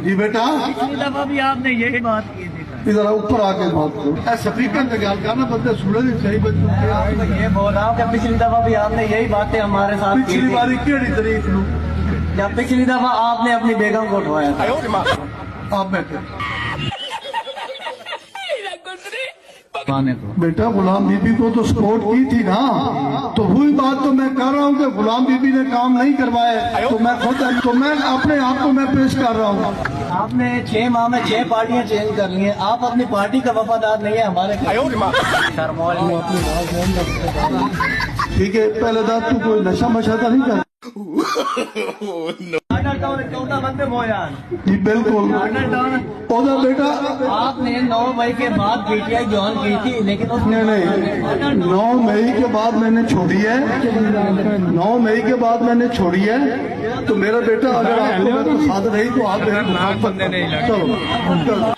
جی بیٹا پچھلی دفعہ بھی آپ نے یہی بات کی تھی. ادھر اوپر آ کے بات کرو. سپیکر سے گال کرنا بندے سنے نہیں صحیح بچوں کے. یہ بولا کہ پچھلی دفعہ بھی آپ نے یہی باتیں ہمارے ساتھ کی پچھلی تھی. باری کیڑی تاریخ نو یا پچھلی دفعہ آپ نے اپنی بیگم کو اٹھوایا تھا. آپ بیٹھے پانے کو بیٹا غلام بی بی کو تو سپورٹ کی تھی نا, تو وہی بات تو میں کر رہا ہوں کہ غلام بی بی نے کام نہیں کروائے, تو میں خود تو میں اپنے آپ کو میں پیش کر رہا ہوں. آپ نے 6 ماہ میں 6 پارٹیاں چینج کر لی ہیں. آپ اپنی پارٹی کا وفادار نہیں ہے ہمارے. ٹھیک ہے پہلے بات تو کوئی نشہ مشا تو نہیں کر. جی بالکل اودا بیٹا آپ نے 9 مئی کے بعد پی ٹی آئی جوائن کی تھی, لیکن اس نہیں 9 مئی کے بعد میں نے چھوڑی ہے. 9 مئی کے بعد میں نے چھوڑی ہے. تو میرا بیٹا اگر آپ کو ساتھ رہی تو آپ چلو